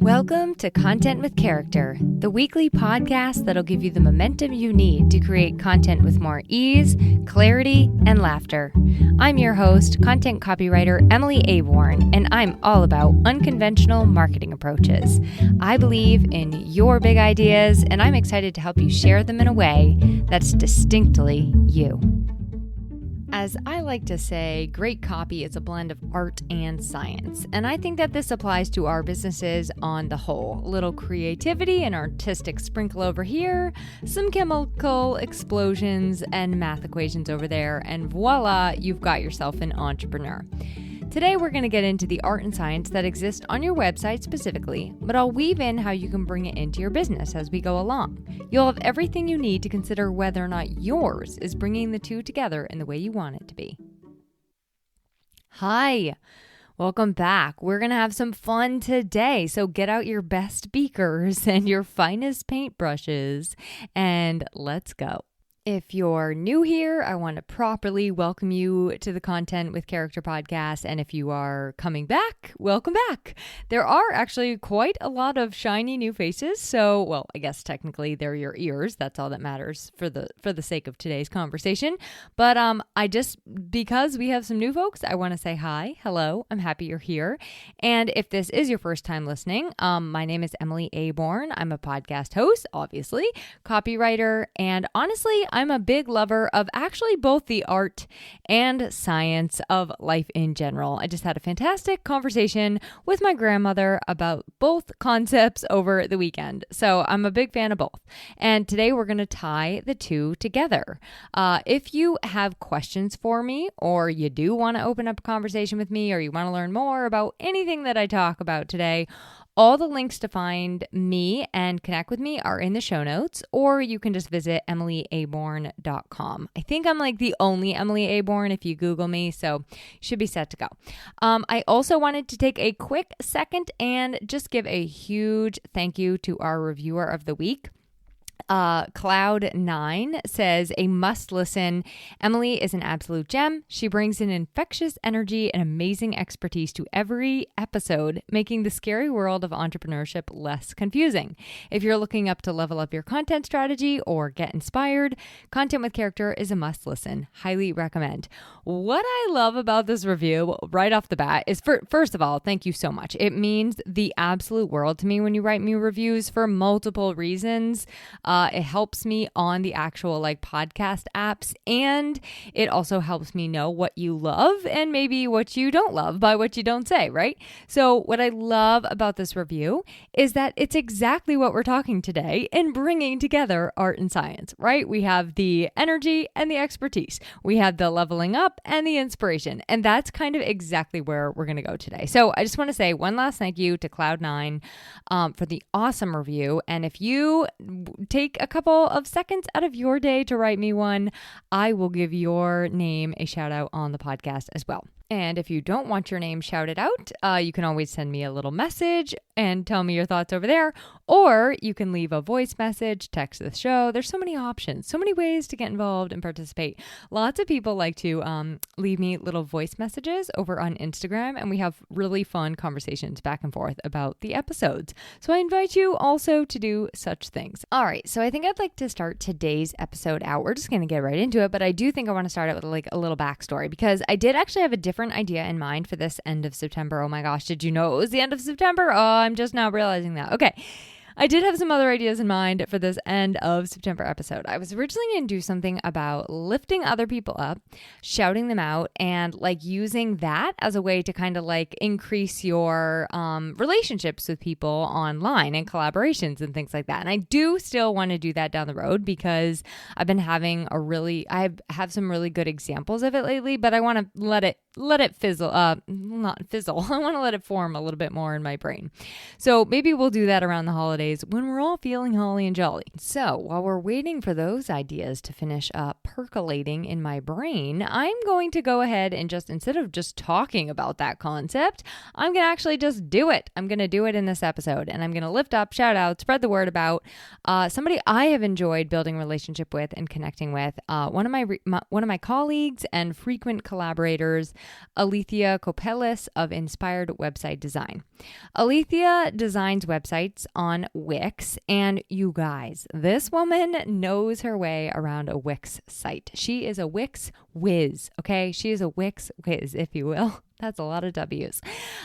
Welcome to Content with Character, the weekly podcast that'll give you the momentum you need to create content with more ease, clarity, and laughter. I'm your host, content copywriter Emily Aborn, and I'm all about unconventional marketing approaches. I believe in your big ideas, and I'm excited to help you share them in a way that's distinctly you. As I like to say, great copy is a blend of art and science, and I think that this applies to our businesses on the whole. A little creativity and artistic sprinkle over here, some chemical explosions and math equations over there, and voila, you've got yourself an entrepreneur. Today we're going to get into the art and science that exist on your website specifically, but I'll weave in how you can bring it into your business as we go along. You'll have everything you need to consider whether or not yours is bringing the two together in the way you want it to be. Hi, welcome back. We're going to have some fun today, so get out your best beakers and your finest paintbrushes, and let's go. If you're new here, I want to properly welcome you to the Content with Character podcast. And if you are coming back, welcome back. There are actually quite a lot of shiny new faces. So, well, I guess technically they're your ears. That's all that matters for the sake of today's conversation. But because we have some new folks, I want to say hi, hello. I'm happy you're here. And if this is your first time listening, my name is Emily Aborn. I'm a podcast host, obviously, copywriter, and honestly, I'm a big lover of actually both the art and science of life in general. I just had a fantastic conversation with my grandmother about both concepts over the weekend. So I'm a big fan of both. And today we're going to tie the two together. If you have questions for me, or you do want to open up a conversation with me, or you want to learn more about anything that I talk about today, all the links to find me and connect with me are in the show notes, or you can just visit emilyaborn.com. I think I'm like the only Emily Aborn if you Google me, so you should be set to go. I also wanted to take a quick second and just give a huge thank you to our reviewer of the week. Cloud9 says, a must listen. Emily is an absolute gem. She brings an infectious energy and amazing expertise to every episode, making the scary world of entrepreneurship less confusing. If you're looking to level up your content strategy or get inspired, Content with Character is a must listen. Highly recommend. What I love about this review right off the bat is, first of all, thank you so much. It means the absolute world to me when you write me reviews for multiple reasons. It helps me on the actual podcast apps, and it also helps me know what you love and maybe what you don't love by what you don't say, right? So what I love about this review is that it's exactly what we're talking today in bringing together art and science, right? We have the energy and the expertise. We have the leveling up and the inspiration, and that's kind of exactly where we're going to go today. So I just want to say one last thank you to Cloud9 for the awesome review, and if you take a couple of seconds out of your day to write me one, I will give your name a shout out on the podcast as well. And if you don't want your name shouted out, you can always send me a little message and tell me your thoughts over there. Or you can leave a voice message, text the show. There's so many options, so many ways to get involved and participate. Lots of people like to leave me little voice messages over on Instagram, and we have really fun conversations back and forth about the episodes. So I invite you also to do such things. All right, so I think I'd like to start today's episode out. We're just going to get right into it, but I do think I want to start out with a little backstory, because I did actually have a different idea in mind for this end of September. Oh my gosh, did you know it was the end of September? Oh, I'm just now realizing that. Okay. I did have some other ideas in mind for this end of September episode. I was originally going to do something about lifting other people up, shouting them out, and using that as a way to kind of increase your relationships with people online and collaborations and things like that. And I do still want to do that down the road, because I've been having I have some really good examples of it lately, but I want to let it fizzle, not fizzle. I want to let it form a little bit more in my brain. So maybe we'll do that around the holidays holidays when we're all feeling holly and jolly. So while we're waiting for those ideas to finish percolating in my brain, I'm going to go ahead and instead of just talking about that concept, I'm going to actually just do it. I'm going to do it in this episode, and I'm going to lift up, shout out, spread the word about somebody I have enjoyed building a relationship with and connecting with. One of my colleagues and frequent collaborators, Alethea Copelis of Inspired Website Design. Alethea designs websites on Wix, and you guys, this woman knows her way around a Wix site. She is a Wix whiz, okay? She is a Wix whiz, if you will. That's a lot of W's.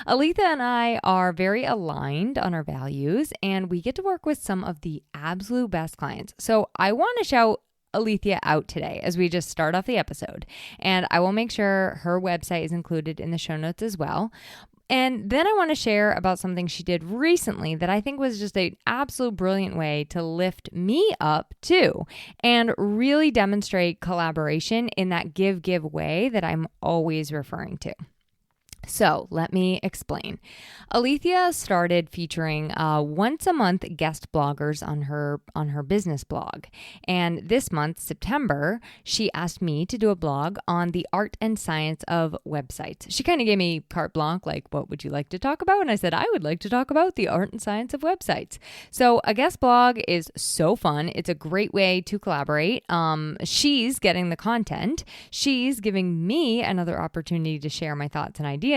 Alethea and I are very aligned on our values, and we get to work with some of the absolute best clients. So I want to shout Alethea out today as we just start off the episode, and I will make sure her website is included in the show notes as well. And then I want to share about something she did recently that I think was just an absolute brilliant way to lift me up too, and really demonstrate collaboration in that give way that I'm always referring to. So let me explain. Alethea started featuring once a month guest bloggers on her business blog. And this month, September, she asked me to do a blog on the art and science of websites. She kind of gave me carte blanche, like, what would you like to talk about? And I said, I would like to talk about the art and science of websites. So a guest blog is so fun. It's a great way to collaborate. She's getting the content. She's giving me another opportunity to share my thoughts and ideas.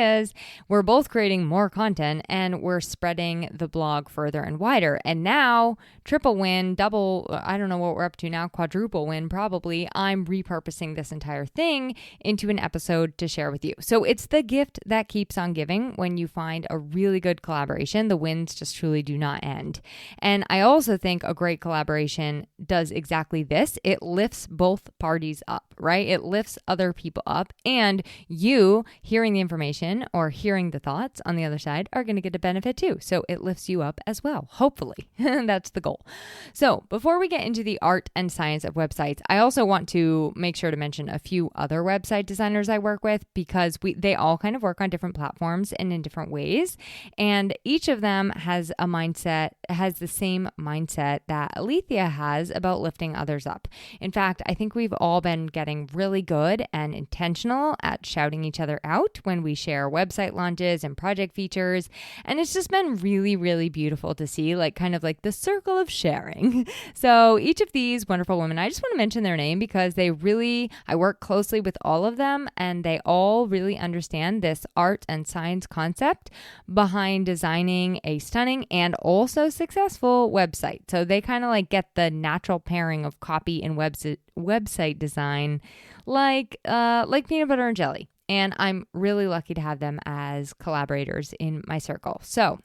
We're both creating more content, and we're spreading the blog further and wider. And now, triple win, double, I don't know what we're up to now, quadruple win probably. I'm repurposing this entire thing into an episode to share with you. So it's the gift that keeps on giving. When you find a really good collaboration, the wins just truly do not end. And I also think a great collaboration does exactly this. It lifts both parties up, right? It lifts other people up, and you hearing the information or hearing the thoughts on the other side are going to get a benefit too. So it lifts you up as well, hopefully. That's the goal. So before we get into the art and science of websites, I also want to make sure to mention a few other website designers I work with, because they all kind of work on different platforms and in different ways. And each of them has the same mindset that Alethea has about lifting others up. In fact, I think we've all been getting really good and intentional at shouting each other out when we share website launches and project features. And it's just been really, really beautiful to see, kind of the circle of sharing. So each of these wonderful women, I just want to mention their name because I work closely with all of them, and they all really understand this art and science concept behind designing a stunning and also successful website. So they kind of get the natural pairing of copy and website design like peanut butter and jelly. And I'm really lucky to have them as collaborators in my circle. So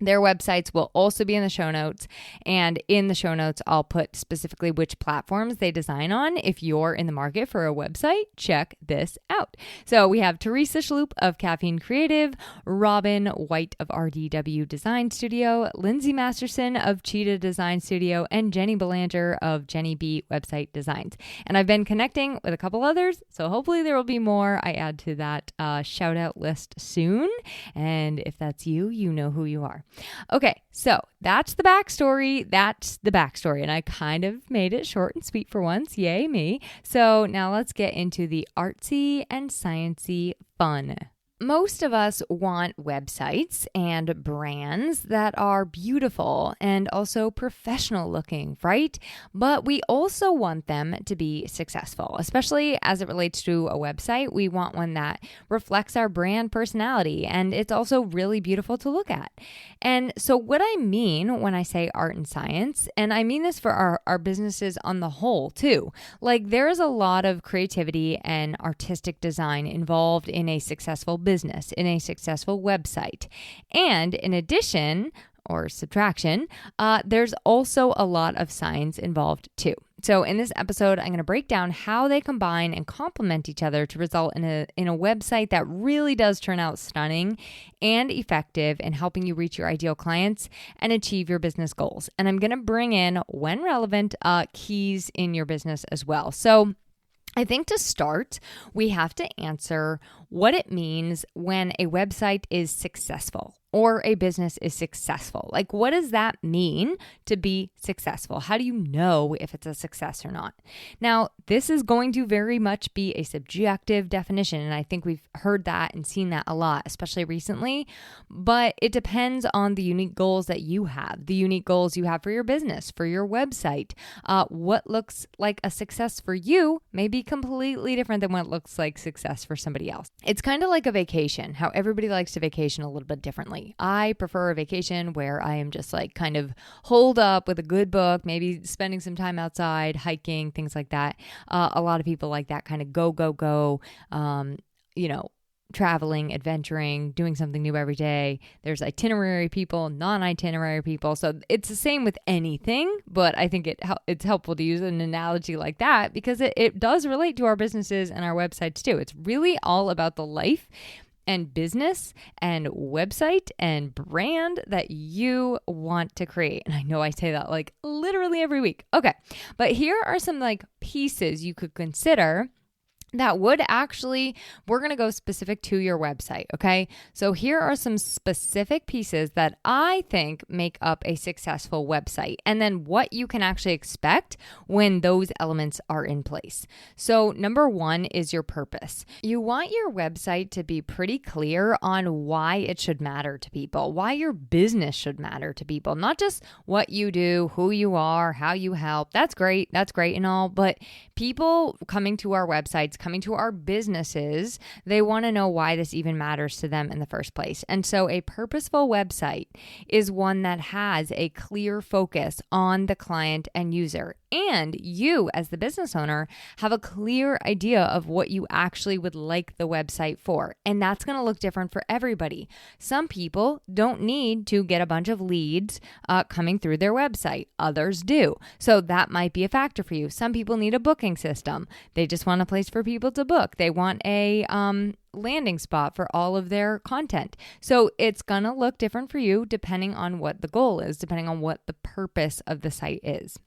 their websites will also be in the show notes. And in the show notes, I'll put specifically which platforms they design on. If you're in the market for a website, check this out. So we have Teresa Schloop of Caffeine Creative, Robyn White of RDW Design Studio, Lindsay Masterson of Cheetah Design Studio, and Jenny Belanger of Jenny B Website Designs. And I've been connecting with a couple others, so hopefully there will be more I add to that shout out list soon. And if that's you, you know who you are. Okay, so that's the backstory. And I kind of made it short and sweet for once. Yay, me. So now let's get into the artsy and sciencey fun. Most of us want websites and brands that are beautiful and also professional looking, right? But we also want them to be successful, especially as it relates to a website. We want one that reflects our brand personality, and it's also really beautiful to look at. And so what I mean when I say art and science, and I mean this for our businesses on the whole too, there is a lot of creativity and artistic design involved in a successful business, in a successful website. And in addition, or subtraction, there's also a lot of science involved too. So in this episode, I'm going to break down how they combine and complement each other to result in a website that really does turn out stunning and effective in helping you reach your ideal clients and achieve your business goals. And I'm going to bring in, when relevant, keys in your business as well. So I think to start, we have to answer what it means when a website is successful. or a business is successful. Like, what does that mean to be successful? How do you know if it's a success or not? Now, this is going to very much be a subjective definition, and I think we've heard that and seen that a lot, especially recently, but it depends on the unique goals that you have, the unique goals you have for your business, for your website. What looks like a success for you may be completely different than what looks like success for somebody else. It's kind of like a vacation, how everybody likes to vacation a little bit differently. I prefer a vacation where I am just like kind of holed up with a good book, maybe spending some time outside, hiking, things like that. A lot of people like that kind of go, traveling, adventuring, doing something new every day. There's itinerary people, non-itinerary people. So it's the same with anything, but I think it's helpful to use an analogy like that because it does relate to our businesses and our websites too. It's really all about the life and business and website and brand that you want to create. And I know I say that like literally every week. Okay, but here are some like pieces you could consider that would actually, we're going to go specific to your website, okay? So here are some specific pieces that I think make up a successful website, and then what you can actually expect when those elements are in place. So number one is your purpose. You want your website to be pretty clear on why it should matter to people, why your business should matter to people, not just what you do, who you are, how you help. That's great and all, but people coming to our websites, coming to our businesses, they want to know why this even matters to them in the first place. And so a purposeful website is one that has a clear focus on the client and user. And you, as the business owner, have a clear idea of what you actually would like the website for. And that's going to look different for everybody. Some people don't need to get a bunch of leads coming through their website. Others do. So that might be a factor for you. Some people need a booking system. They just want a place for people to book. They want a landing spot for all of their content. So it's going to look different for you depending on what the goal is, depending on what the purpose of the site is.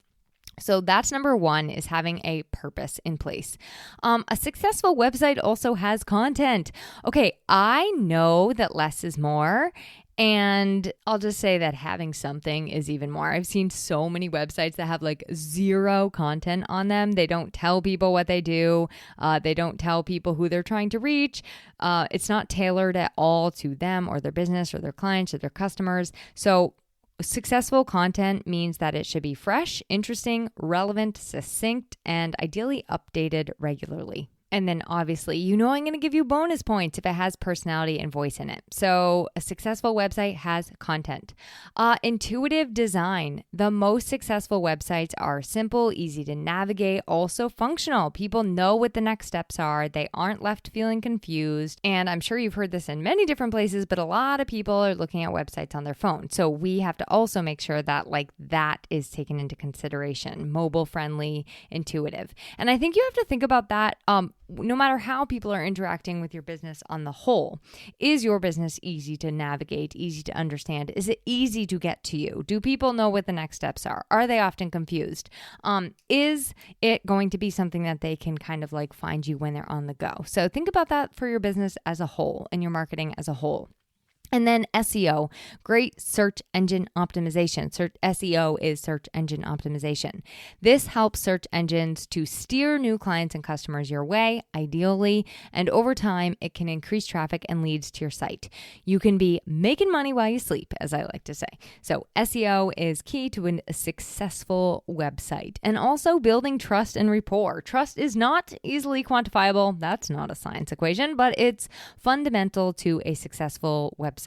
So that's number one, is having a purpose in place. A successful website also has content. Okay, I know that less is more, and I'll just say that having something is even more. I've seen so many websites that have like zero content on them. They don't tell people what they do. They don't tell people who they're trying to reach. It's not tailored at all to them or their business or their clients or their customers. So successful content means that it should be fresh, interesting, relevant, succinct, and ideally updated regularly. And then obviously, I'm going to give you bonus points if it has personality and voice in it. So a successful website has content. Intuitive design. The most successful websites are simple, easy to navigate, also functional. People know what the next steps are. They aren't left feeling confused. And I'm sure you've heard this in many different places, but a lot of people are looking at websites on their phone. So we have to also make sure that that is taken into consideration. Mobile friendly, intuitive. And I think you have to think about that no matter how people are interacting with your business on the whole. Is your business easy to navigate, easy to understand? Is it easy to get to you? Do people know what the next steps are? Are they often confused? Is it going to be something that they can kind of like find you when they're on the go? So think about that for your business as a whole and your marketing as a whole. And then SEO, great search engine optimization. SEO is search engine optimization. This helps search engines to steer new clients and customers your way, ideally, and over time, it can increase traffic and leads to your site. You can be making money while you sleep, as I like to say. So SEO is key to a successful website, and also building trust and rapport. Trust is not easily quantifiable. That's not a science equation, but it's fundamental to a successful website.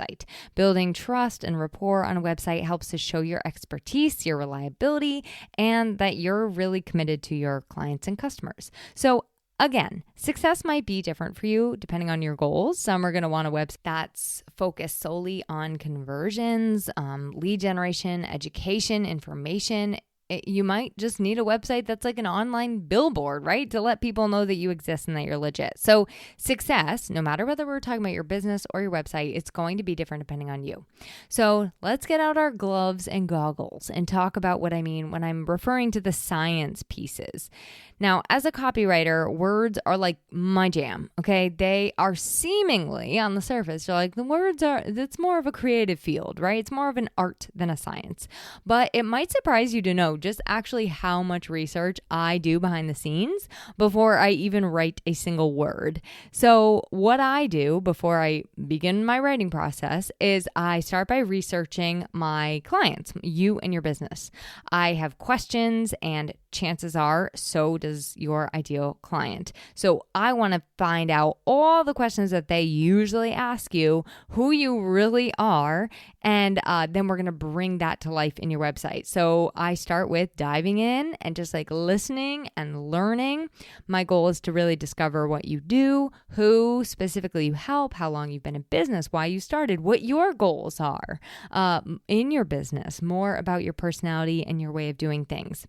Building trust and rapport on a website helps to show your expertise, your reliability, and that you're really committed to your clients and customers. So again, success might be different for you depending on your goals. Some are going to want a website that's focused solely on conversions, lead generation, education, information. You might just need a website that's like an online billboard, right? To let people know that you exist and that you're legit. So success, no matter whether we're talking about your business or your website, it's going to be different depending on you. So let's get out our gloves and goggles and talk about what I mean when I'm referring to the science pieces. Now, as a copywriter, words are like my jam, okay? They are seemingly on the surface, you're like, it's more of a creative field, right? It's more of an art than a science. But it might surprise you to know just actually how much research I do behind the scenes before I even write a single word. So what I do before I begin my writing process is I start by researching my clients, you and your business. I have questions, and chances are so does your ideal client. So I want to find out all the questions that they usually ask you, who you really are, and then we're going to bring that to life in your website. So I start with diving in and just like listening and learning. My goal is to really discover what you do, who specifically you help, how long you've been in business, why you started, what your goals are in your business, more about your personality and your way of doing things.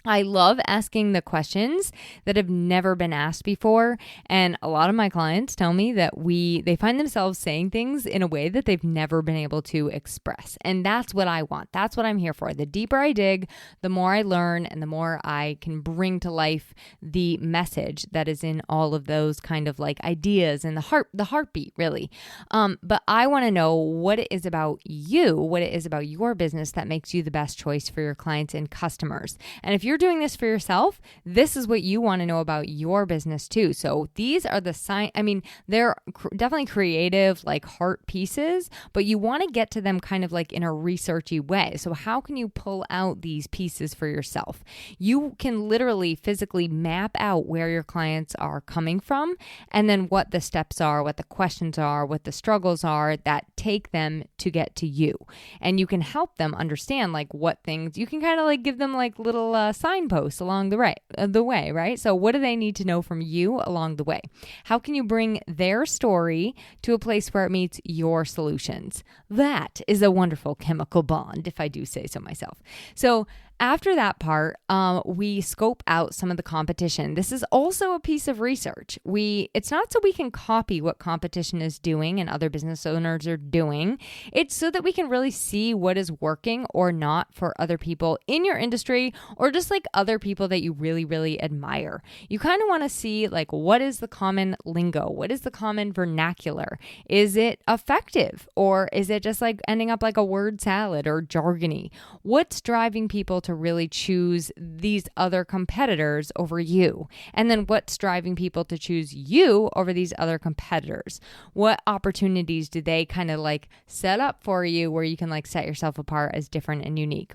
I love asking the questions that have never been asked before. And a lot of my clients tell me that they find themselves saying things in a way that they've never been able to express. And that's what I want. That's what I'm here for. The deeper I dig, the more I learn, and the more I can bring to life the message that is in all of those kind of like ideas and the heartbeat, really. But I want to know what it is about you, what it is about your business that makes you the best choice for your clients and customers. And if you're doing this for yourself, this is what you want to know about your business too. So these are they're definitely creative, like heart pieces, but you want to get to them kind of like in a researchy way. So how can you pull out these pieces for yourself? You can literally physically map out where your clients are coming from, and then what the steps are, what the questions are, what the struggles are that take them to get to you. And you can help them understand like what things, you can kind of like give them like little signposts along the way, right? So what do they need to know from you along the way? How can you bring their story to a place where it meets your solutions? That is a wonderful chemical bond, if I do say so myself. So after that part, we scope out some of the competition. This is also a piece of research. It's not so we can copy what competition is doing and other business owners are doing. It's so that we can really see what is working or not for other people in your industry, or just like other people that you really, really admire. You kind of want to see like, what is the common lingo? What is the common vernacular? Is it effective, or is it just like ending up like a word salad or jargony? What's driving people to really choose these other competitors over you? And then what's driving people to choose you over these other competitors? What opportunities do they kind of like set up for you where you can like set yourself apart as different and unique?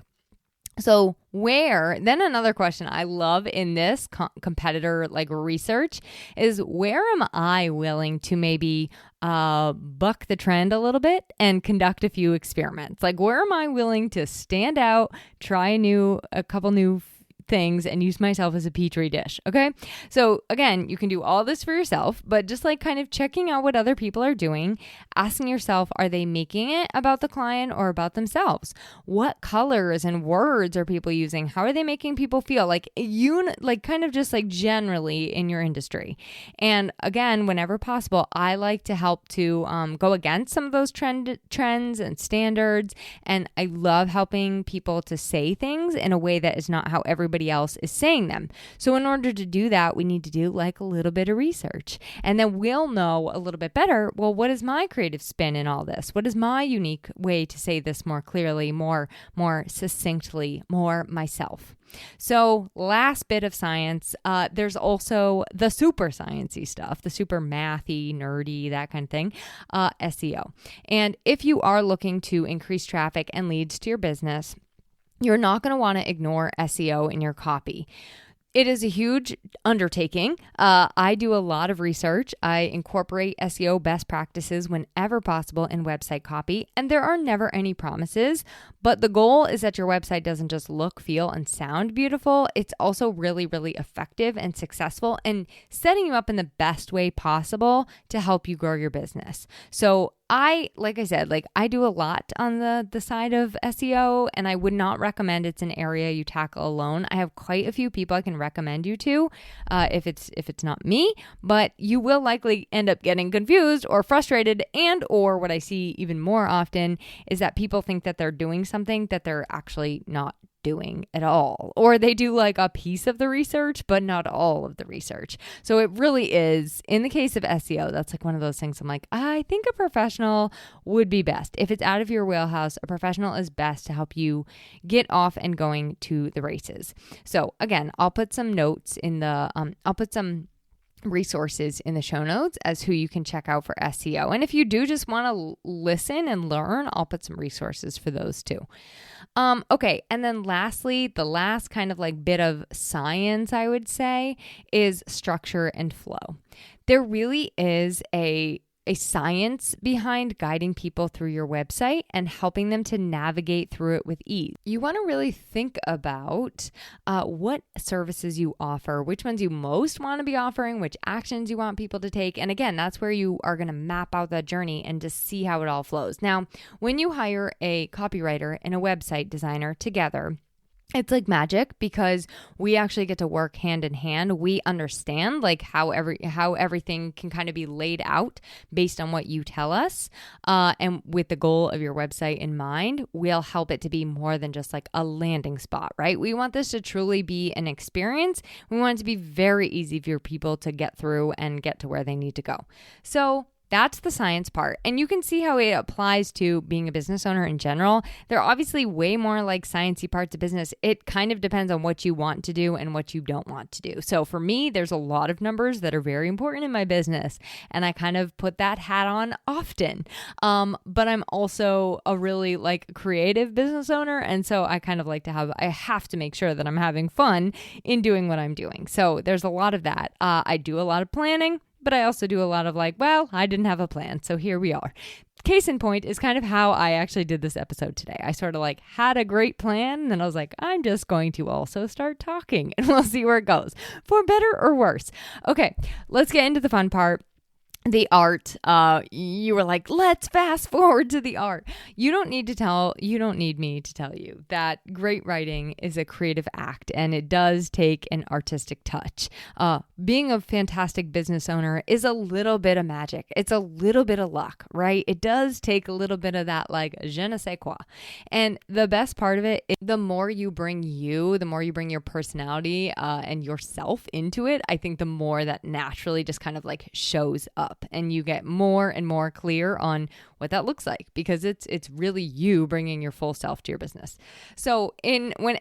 So then another question I love in this competitor like research is, where am I willing to maybe buck the trend a little bit and conduct a few experiments? Like, where am I willing to stand out, try a couple new things, and use myself as a petri dish? Okay. So again, you can do all this for yourself, but just like kind of checking out what other people are doing, asking yourself, are they making it about the client or about themselves? What colors and words are people using? How are they making people feel? Like kind of just like generally in your industry. And again, whenever possible, I like to help to go against some of those trends and standards. And I love helping people to say things in a way that is not how everybody else is saying them. So in order to do that, we need to do like a little bit of research, and then we'll know a little bit better, well, what is my creative spin in all this? What is my unique way to say this more clearly, more succinctly, more myself? So last bit of science, there's also the super sciencey stuff, the super mathy, nerdy, that kind of thing, SEO. And if you are looking to increase traffic and leads to your business, you're not going to want to ignore SEO in your copy. It is a huge undertaking. I do a lot of research. I incorporate SEO best practices whenever possible in website copy, and there are never any promises, but the goal is that your website doesn't just look, feel, and sound beautiful. It's also really, really effective and successful and setting you up in the best way possible to help you grow your business. So I do a lot on the side of SEO, and I would not recommend it's an area you tackle alone. I have quite a few people I can recommend you to if it's not me, but you will likely end up getting confused or frustrated, or what I see even more often is that people think that they're doing something that they're actually not doing at all, or they do like a piece of the research, but not all of the research. So it really is, in the case of SEO, that's like one of those things I'm like, I think a professional would be best. If it's out of your wheelhouse, a professional is best to help you get off and going to the races. So again, I'll put some notes in the, I'll put some resources in the show notes as who you can check out for SEO. And if you do just want to listen and learn, I'll put some resources for those too. Okay. And then lastly, the last kind of like bit of science, I would say, is structure and flow. There really is a science behind guiding people through your website and helping them to navigate through it with ease. You want to really think about what services you offer, which ones you most want to be offering, which actions you want people to take. And again, that's where you are going to map out that journey and just see how it all flows. Now, when you hire a copywriter and a website designer together, it's like magic because we actually get to work hand in hand. We understand like how everything can kind of be laid out based on what you tell us. And with the goal of your website in mind, we'll help it to be more than just like a landing spot, right? We want this to truly be an experience. We want it to be very easy for people to get through and get to where they need to go. So that's the science part. And you can see how it applies to being a business owner in general. There are obviously way more like sciencey parts of business. It kind of depends on what you want to do and what you don't want to do. So for me, there's a lot of numbers that are very important in my business. And I kind of put that hat on often. But I'm also a really like creative business owner. And so I kind of like to I have to make sure that I'm having fun in doing what I'm doing. So there's a lot of that. I do a lot of planning. But I also do a lot of like, well, I didn't have a plan, so here we are. Case in point is kind of how I actually did this episode today. I sort of like had a great plan, and then I was like, I'm just going to also start talking, and we'll see where it goes, for better or worse. Okay, let's get into the fun part. The art, you were like, let's fast forward to the art. You don't need me to tell you that great writing is a creative act and it does take an artistic touch. Being a fantastic business owner is a little bit of magic. It's a little bit of luck, right? It does take a little bit of that like je ne sais quoi. And the best part of it is the more you bring your personality and yourself into it, I think the more that naturally just kind of like shows up. And you get more and more clear on what that looks like because it's really you bringing your full self to your business. So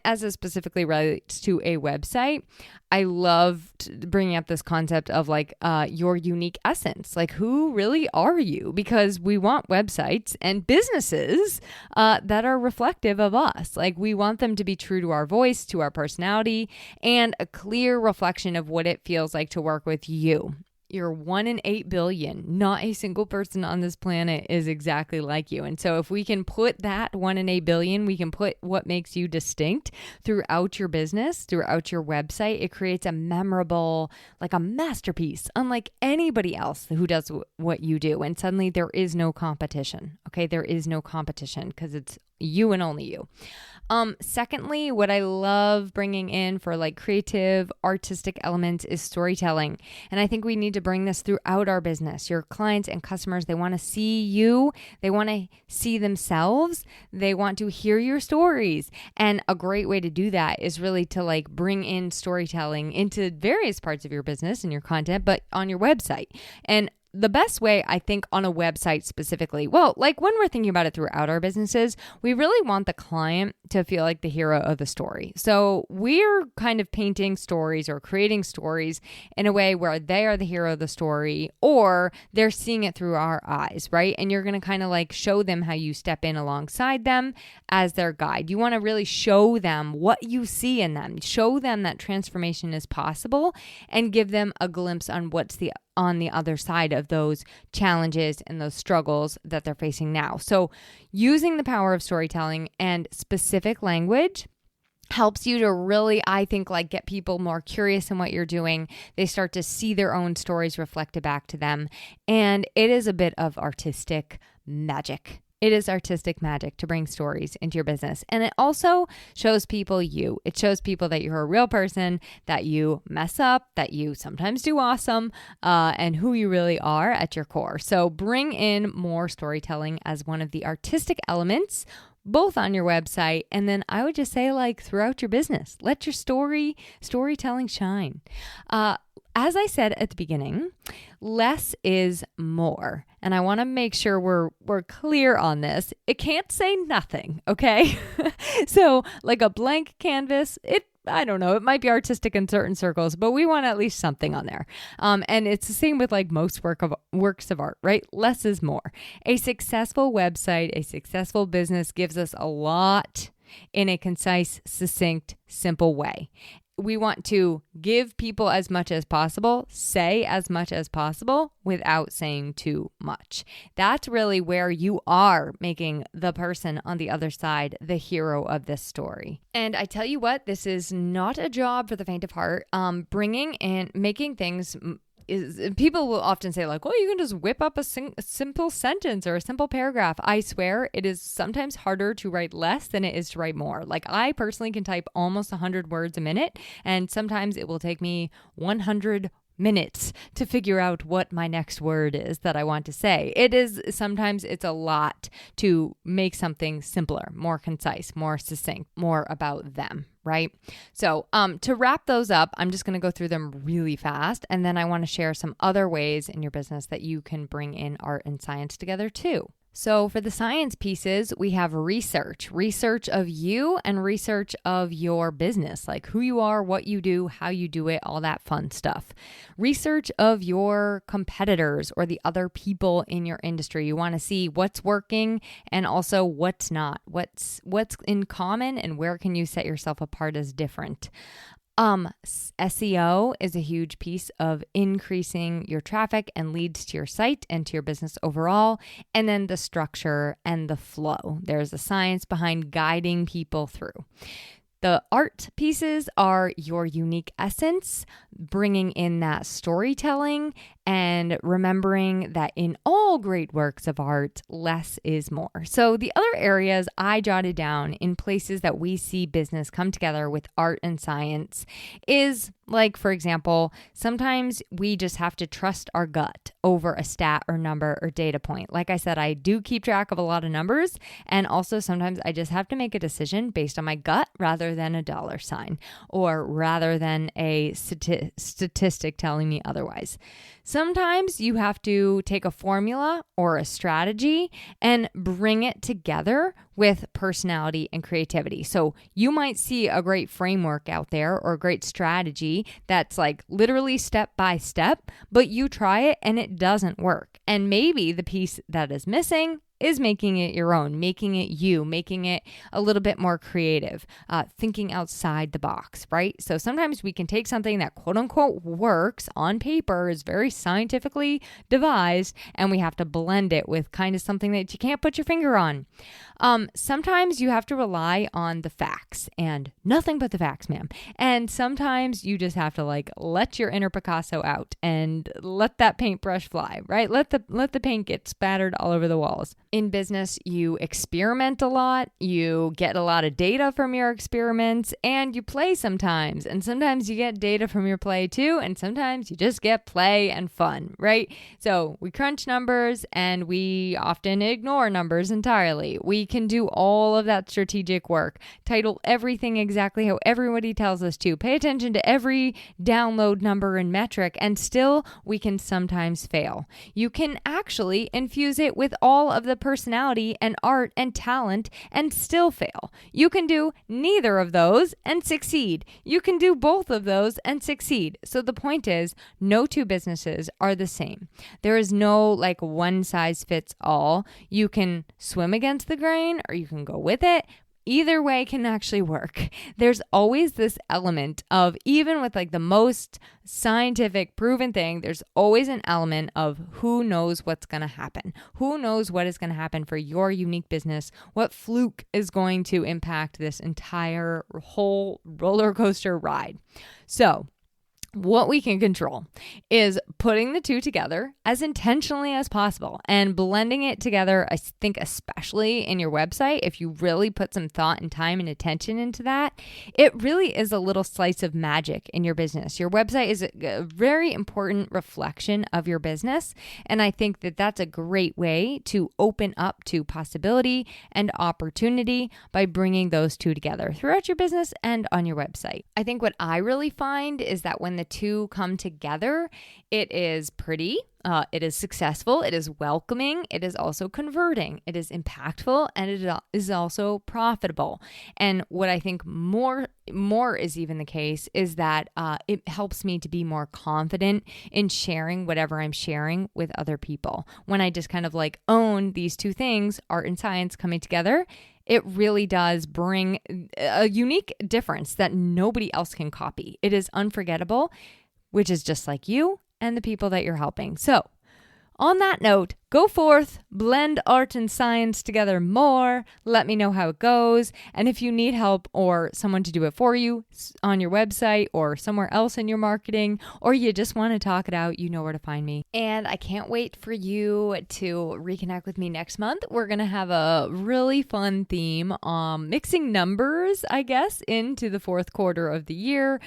as it specifically relates to a website, I loved bringing up this concept of like your unique essence. Like, who really are you? Because we want websites and businesses that are reflective of us. Like, we want them to be true to our voice, to our personality, and a clear reflection of what it feels like to work with you. You're 1 in 8 billion. Not a single person on this planet is exactly like you. And so if we can put that 1 in 8 billion, we can put what makes you distinct throughout your business, throughout your website. It creates a memorable, like a masterpiece, unlike anybody else who does what you do. And suddenly there is no competition. Okay, there is no competition because it's you and only you. Secondly, what I love bringing in for like creative, artistic elements is storytelling. And I think we need to bring this throughout our business. Your clients and customers, they want to see you. They want to see themselves. They want to hear your stories. And a great way to do that is really to like bring in storytelling into various parts of your business and your content, but on your website. And the best way, I think, on a website specifically, well, like when we're thinking about it throughout our businesses, we really want the client to feel like the hero of the story. So we're kind of painting stories or creating stories in a way where they are the hero of the story or they're seeing it through our eyes, right? And you're going to kind of like show them how you step in alongside them as their guide. You want to really show them what you see in them, show them that transformation is possible and give them a glimpse on what's on the other side of those challenges and those struggles that they're facing now. So using the power of storytelling and specific language helps you to really, I think, like get people more curious in what you're doing. They start to see their own stories reflected back to them. And it is a bit of artistic magic. It is artistic magic to bring stories into your business. And it also shows people you. It shows people that you're a real person, that you mess up, that you sometimes do awesome, and who you really are at your core. So bring in more storytelling as one of the artistic elements, both on your website. And then I would just say like throughout your business, let your storytelling shine. As I said at the beginning, less is more. And I want to make sure we're clear on this. It can't say nothing, okay? So like a blank canvas, I don't know, it might be artistic in certain circles, but we want at least something on there. And it's the same with like most works of art, right? Less is more. A successful website, a successful business gives us a lot in a concise, succinct, simple way. We want to give people as much as possible, say as much as possible without saying too much. That's really where you are making the person on the other side the hero of this story. And I tell you what, this is not a job for the faint of heart. Bringing and making things people will often say like, well, you can just whip up a simple sentence or a simple paragraph. I swear it is sometimes harder to write less than it is to write more. Like I personally can type almost 100 words a minute, and sometimes it will take me 100 minutes to figure out what my next word is that I want to say. Sometimes it's a lot to make something simpler, more concise, more succinct, more about them, right? So to wrap those up, I'm just going to go through them really fast. And then I want to share some other ways in your business that you can bring in art and science together too. So for the science pieces, we have research of you and research of your business, like who you are, what you do, how you do it, all that fun stuff. Research of your competitors or the other people in your industry. You want to see what's working and also what's not, what's in common and where can you set yourself apart as different. SEO is a huge piece of increasing your traffic and leads to your site and to your business overall. And then the structure and the flow. There's a science behind guiding people through. The art pieces are your unique essence, bringing in that storytelling and remembering that in all great works of art, less is more. So the other areas I jotted down in places that we see business come together with art and science is like, for example, sometimes we just have to trust our gut over a stat or number or data point. Like I said, I do keep track of a lot of numbers. And also sometimes I just have to make a decision based on my gut rather than a dollar sign or rather than a statistic telling me otherwise. Sometimes you have to take a formula or a strategy and bring it together with personality and creativity. So you might see a great framework out there or a great strategy that's like literally step by step, but you try it and it doesn't work. And maybe the piece that is missing is making it your own, making it you, making it a little bit more creative, thinking outside the box, right? So sometimes we can take something that quote unquote works on paper, is very scientifically devised, and we have to blend it with kind of something that you can't put your finger on. Sometimes you have to rely on the facts and nothing but the facts, ma'am. And sometimes you just have to like let your inner Picasso out and let that paintbrush fly, right? Let the paint get spattered all over the walls. In business, you experiment a lot, you get a lot of data from your experiments, and you play sometimes. And sometimes you get data from your play too, and sometimes you just get play and fun, right? So we crunch numbers and we often ignore numbers entirely. We can do all of that strategic work, title everything exactly how everybody tells us to, pay attention to every download number and metric, and still we can sometimes fail. You can actually infuse it with all of the personality and art and talent and still fail. You can do neither of those and succeed. You can do both of those and succeed. So the point is, no two businesses are the same. There is no like one size fits all. You can swim against the grain or you can go with it. Either way can actually work. There's always this element of, even with like the most scientific proven thing, there's always an element of who knows what's going to happen. Who knows what is going to happen for your unique business? What fluke is going to impact this entire whole roller coaster ride? So What we can control is putting the two together as intentionally as possible and blending it together. I think especially in your website, if you really put some thought and time and attention into that, it really is a little slice of magic in your business. Your website is a very important reflection of your business. And I think that that's a great way to open up to possibility and opportunity by bringing those two together throughout your business and on your website. I think what I really find is that when the two come together, it is pretty, it is successful, it is welcoming, it is also converting, it is impactful, and it is also profitable. And what I think more is even the case is that it helps me to be more confident in sharing whatever I'm sharing with other people. When I just kind of like own these two things, art and science coming together, it really does bring a unique difference that nobody else can copy. It is unforgettable, which is just like you and the people that you're helping. So, on that note, go forth, blend art and science together more. Let me know how it goes. And if you need help or someone to do it for you on your website or somewhere else in your marketing, or you just want to talk it out, you know where to find me. And I can't wait for you to reconnect with me next month. We're going to have a really fun theme, mixing numbers, I guess, into the fourth quarter of the year.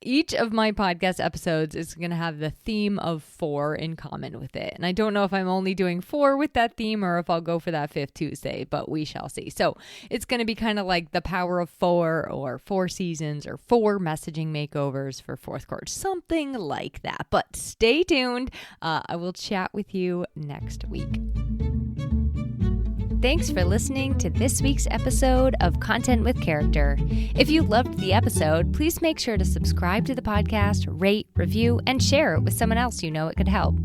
Each of my podcast episodes is going to have the theme of 4 in common with it. And I don't know if I'm only doing 4 with that theme or if I'll go for that 5th Tuesday, but we shall see. So it's going to be kind of like the power of 4 or 4 seasons or 4 messaging makeovers for fourth quarter, something like that. But stay tuned. I will chat with you next week. Thanks for listening to this week's episode of Content with Character. If you loved the episode, please make sure to subscribe to the podcast, rate, review, and share it with someone else you know it could help.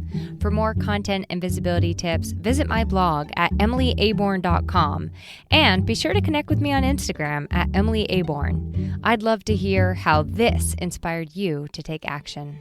For more content and visibility tips, visit my blog at emilyaborn.com and be sure to connect with me on Instagram at Emily Aborn. I'd love to hear how this inspired you to take action.